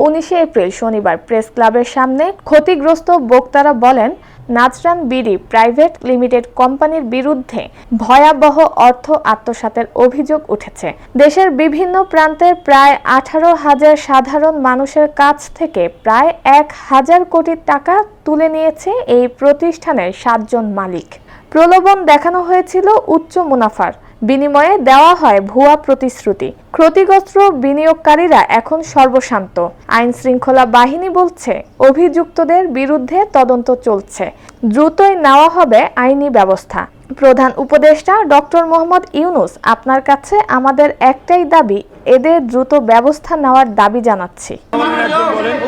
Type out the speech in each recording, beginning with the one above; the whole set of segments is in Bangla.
19 এপ্রিল শনিবার প্রেস ক্লাবের সামনে ক্ষতিগ্রস্ত বক্তারা বলেন, নাজরান বিডি প্রাইভেট লিমিটেড কোম্পানির বিরুদ্ধে ভয়াবহ অর্থ আত্মসাতের অভিযোগ উঠেছে। দেশের বিভিন্ন প্রান্তের প্রায় 18,000 সাধারণ মানুষের কাছ থেকে প্রায় 1,000 কোটি টাকা তুলে নিয়েছে এই প্রতিষ্ঠানের 7 জন মালিক। প্রলোভন দেখানো হয়েছিল উচ্চ মুনাফার বিনিময়ে, দেওয়া হয় ভুয়া প্রতিশ্রুতি। ক্ষতিগ্রস্ত বিনিয়োগকারীরা এখন সর্বশান্ত। আইন শৃঙ্খলা বাহিনী বলছে অভিযুক্তদের বিরুদ্ধে তদন্ত চলছে, দ্রুতই নেওয়া হবে আইনি ব্যবস্থা। প্রধান উপদেষ্টা ডক্টর মোহাম্মদ ইউনূস, আপনার কাছে আমাদের একটাই দাবি, এদের দ্রুত ব্যবস্থা নেওয়ার দাবি জানাচ্ছি।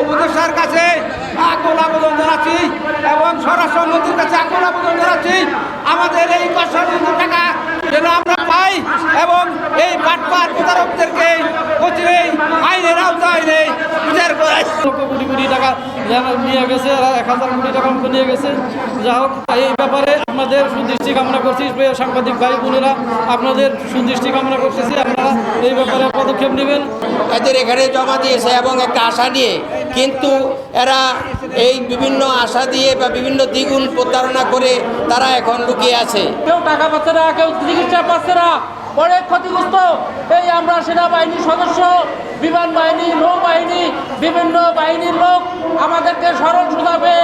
উপদেষ্টার কাছে আকুল আবেদন জানাচ্ছি এবং স্বরাষ্ট্রমন্ত্রীর কাছে আকুল আবেদন জানাচ্ছি, আমাদের এই কষ্টার্জিত টাকা যেন আমরা পাই এবং এই বাটপার প্রতারকদেরকে কঠিন আইনের আওতায় বিচার করাই। কোটি কোটি টাকা নিয়ে গেছে, 1,000 কোটি টাকা নিয়ে গেছে। যা হোক, এই ব্যাপারে আপনাদের সুদৃষ্টি কামনা করছি। সাংবাদিক ভাই বোনেরা, আপনাদের সুদৃষ্টি কামনা করতেছি, আপনারা এই ব্যাপারে পদক্ষেপ নেবেন। এদের এখানে জমা দিয়েছে এবং একটা আশা নিয়ে, কিন্তু এরা এই বিভিন্ন আশা দিয়ে বা বিভিন্ন দ্বিগুণ প্রতারণা করে তারা এখন লুকিয়ে আছে। কেউ টাকা পাচ্ছে না, কেউ চিকিৎসা পাচ্ছে না, অনেক ক্ষতিগ্রস্ত। এই আমরা সেনাবাহিনীর সদস্য, বিমান বাহিনী, নৌবাহিনী, বিভিন্ন বাহিনীর লোক আমাদেরকে সরল সোজাবে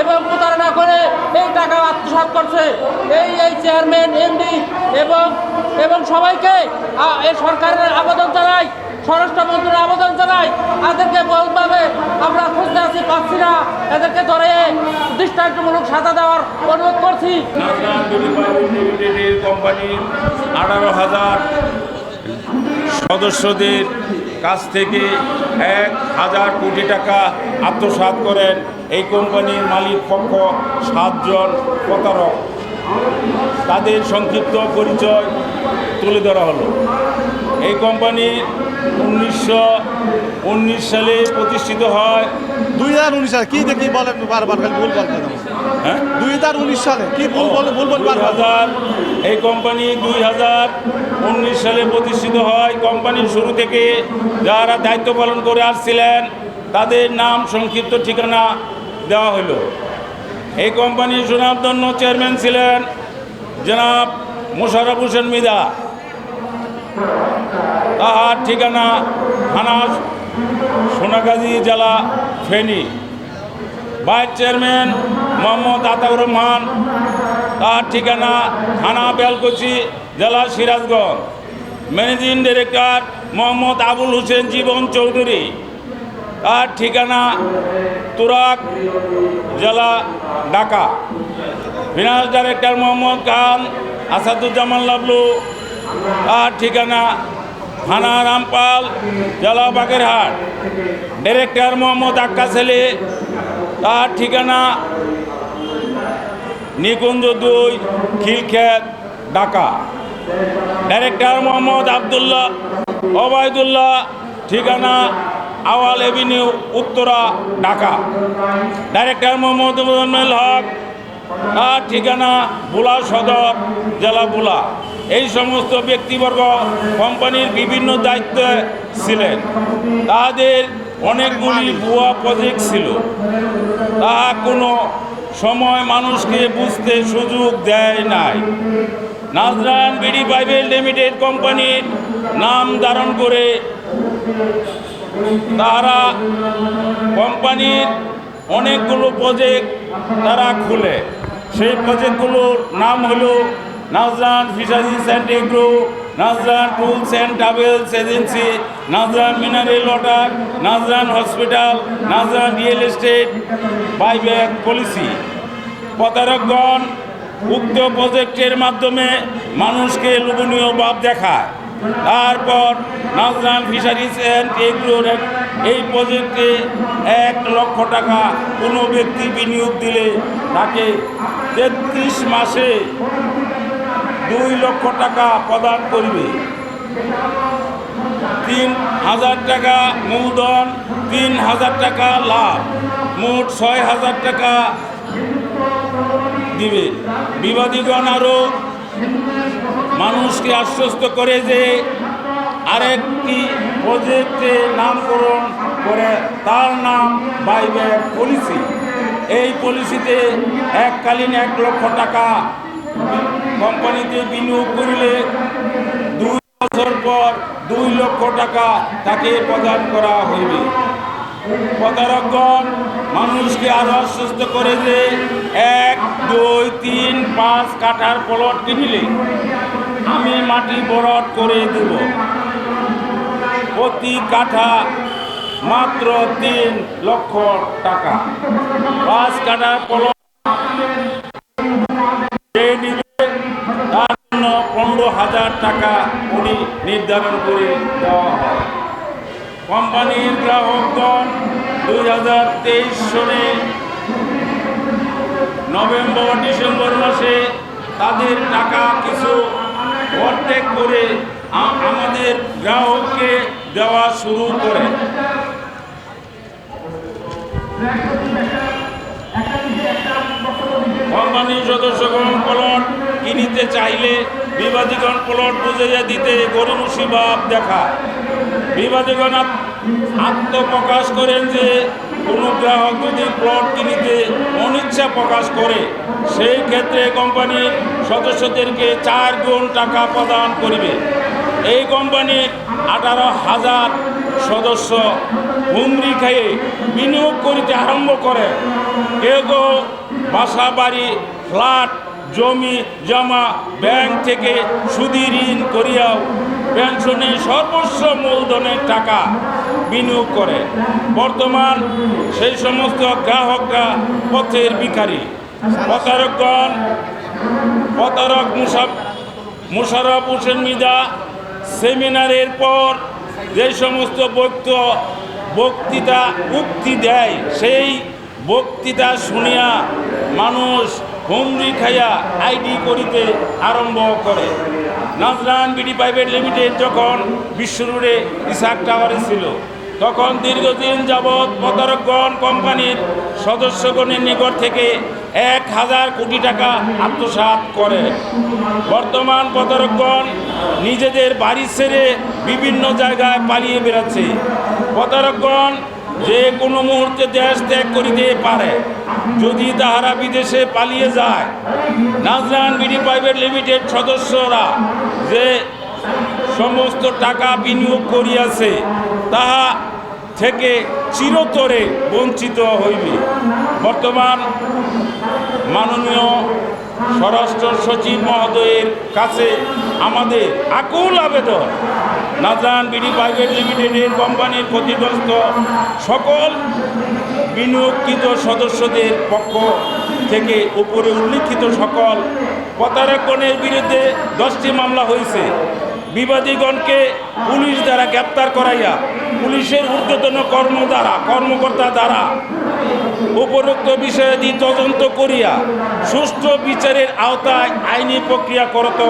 এবং প্রতারণা করে এই টাকা আত্মসাৎ করছে। এই চেয়ারম্যান, এমডি এবং সবাইকে এই সরকারের আবেদন জানাই, স্বরাষ্ট্রমন্ত্রীর আবেদন জানাই, এদেরকে বলভাবে আমরা খুঁজতে আছি, পাচ্ছি না, এদেরকে ধরে দৃষ্টান্তমূলক সাজা দেওয়ার অনুরোধ করছি। নাজরান বিডি প্রাইভেট লিমিটেডের কোম্পানির 18,000 সদস্যদের কাছ থেকে 1,000 কোটি টাকা আত্মসাৎ করেন এই কোম্পানির মালিক পক্ষ 7 জন প্রতারক। তাদের সংক্ষিপ্ত পরিচয় তুলে ধরা হলো। এই কোম্পানি 1919 সালে প্রতিষ্ঠিত হয়। 2019 সালে কি দেখি বলেন বারবার ভুল বলবেন? হ্যাঁ, 2019 সালে কি ভুল বলবেন? এই কোম্পানি 2019 সালে প্রতিষ্ঠিত হয়। কোম্পানির শুরু থেকে যারা দায়িত্ব পালন করে আসছিলেন তাদের নাম, সংক্ষিপ্ত ঠিকানা দেওয়া হলো। এই কোম্পানির সুনামধন্য চেয়ারম্যান ছিলেন জনাব মোশাররফ হোসেন মৃধা। তাহার ঠিকানা থানা সোনাগাজী, জেলা ফেনী। ভাইস চেয়ারম্যান মোহাম্মদ আতাউর রহমান, তার ঠিকানা থানা বেলকুচি, জেলা Sirajganj. Managing director Mohammad Abul Hossain জীবন চৌধুরী, তার ঠিকানা তুরাক, জেলা ঢাকা। ফিনান্স ডাইরেক্টর মোহাম্মদ খান আসাদুজ্জামান লাবলু, তার ঠিকানা থানা রামপাল, জেলা বাগেরহাট। ডাইরেক্টর মোহাম্মদ আক্কাস আলী, তার ঠিকানা নিকুঞ্জ 2, খিলক্ষেত, ঢাকা। ডাইরেক্টর মোহাম্মদ আবদুল্লাহ ওবায়দুল্লাহ, ঠিকানা আওয়াল এভিনিউ, উত্তরা, ঢাকা। ডাইরেক্টর মোহাম্মদ মোজাম্মেল হক, তার ঠিকানা ভোলা সদর, জেলা ভোলা। এই সমস্ত ব্যক্তিবর্গ কোম্পানির বিভিন্ন দায়িত্বে ছিলেন। তাদের অনেকগুলি ভুয়া প্রজেক্ট ছিল, তা কোনো সময় মানুষকে বুঝতে সুযোগ দেয় নাই। নাজরান বিডি প্রাইভেট লিমিটেড কোম্পানির নাম ধারণ করে তারা কোম্পানির অনেকগুলো প্রজেক্ট তারা খুলে। সেই প্রজেক্টগুলোর নাম হলো Najran fisheries and agro, Najran tools and travels agency, Najran mineral water, Najran hospital, Najran real estate, buyback policy. প্রতারকগণ উক্ত প্রজেক্টের মাধ্যমে মানুষকে লোভনীয় ভাব দেখায়। তারপর নাজরান ফিশারিজ অ্যান্ড এগ্রোর এই প্রজেক্টে 1 লক্ষ টাকা কোনো ব্যক্তি বিনিয়োগ দিলে তাকে 33 মাসে 2 লক্ষ টাকা প্রদান করবে। 3,000 টাকা মূলধন, 3,000 টাকা লাভ, মোট 6,000 টাকা দিবে। বিবাদীগণ আরও মানুষকে আশ্বস্ত করে যে আরেকটি প্রজেক্টে নামকরণ করে তার নাম বাইব্যাক পলিসি। এই পলিসিতে এককালীন 1 লক্ষ টাকা কোম্পানিতে বিনিয়োগ করিলে 2 বছর পর 2 লক্ষ টাকা তাকে প্রদান করা হইবে। প্রতারকগণ মানুষকে আরো আশ্বস্ত করে যে 1, 2, 3, 5 কাঠার প্লট কিনিলে আমি মাটি বরাদ করে দেব, প্রতি কাঠা মাত্র 3 লক্ষ টাকা। 5 কাঠার প্লট তার জন্য 15,000 টাকা উনি নির্ধারণ করে দেওয়া হয়। কোম্পানির গ্রাহকগণ 2023 সনে নভেম্বর ডিসেম্বর মাসে তাদের টাকা কিছু অর্ধেক করে আমাদের গ্রাহককে দেওয়া শুরু করে। কোম্পানির সদস্যগণ প্লট কিনিতে চাইলে বিবাদীগণ প্লট বুঝাইয়া দিতে গরিমসি ভাব দেখা। বিবাদীগণ আত্মপ্রকাশ করেন যে কোনো গ্রাহক যদি প্লট কিনিতে অনিচ্ছা প্রকাশ করে সেই ক্ষেত্রে কোম্পানির সদস্যদেরকে 4 গুণ টাকা প্রদান করিবে। এই কোম্পানির 18,000 সদস্য হুমরি খেয়ে বিনিয়োগ করিতে আরম্ভ করে। কেউ কেউ বাসা বাড়ি ফ্ল্যাট জমি জমা ব্যাংক থেকে সুদি ঋণ করিয়াও পেনশনের সর্বস্ব মূলধনের টাকা বিনিয়োগ করে। বর্তমান সেই সমস্ত গ্রাহকরা পথের ভিখারি। প্রতারক মুশারফ হোসেন মিদা সেমিনারের পর যে সমস্ত বক্তৃতা উক্তি দেয় সেই বক্তৃতা শুনিয়া মানুষ হুমরি খাইয়া আইডি করিতে আরম্ভ করে। নাজরান বিডি প্রাইভেট লিমিটেড যখন বিশ্ব রোডে ইসাক টাওয়ারে ছিল তখন দীর্ঘদিন যাবৎ প্রতারকগণ কোম্পানির সদস্যগণের নিকট থেকে 1,000 কোটি টাকা আত্মসাৎ করে। বর্তমান প্রতারকগণ নিজেদের বাড়ি ছেড়ে বিভিন্ন জায়গায় পালিয়ে বেড়াচ্ছে। প্রতারকগণ যে কোনো মুহূর্তে দেশ ত্যাগ করিতে পারে যদি তাহারা বিদেশে পালিয়ে যায়। নাজরান বিডি প্রাইভেট লিমিটেড সদস্যরা যে সমস্ত টাকা বিনিয়োগ করিয়াছে তাহা থেকে চিরতরে বঞ্চিত হইবে। বর্তমান মাননীয় স্বরাষ্ট্র সচিব মহোদয়ের কাছে আমাদের আকুল আবেদন, নাজরান বিডি প্রাইভেট লিমিটেডের কোম্পানির ক্ষতিগ্রস্ত সকল বিনিয়োগকৃত সদস্যদের পক্ষ থেকে উপরে উল্লিখিত সকল প্রতারকগণের বিরুদ্ধে 10টি মামলা হয়েছে। বিবাদীগণকে পুলিশ দ্বারা গ্রেপ্তার করাইয়া পুলিশের ঊর্ধ্বতন কর্মকর্তা দ্বারা উপরোক্ত বিষয়াদি তদন্ত করিয়া সুষ্ঠু বিচারের আওতায় আইনি প্রক্রিয়া করত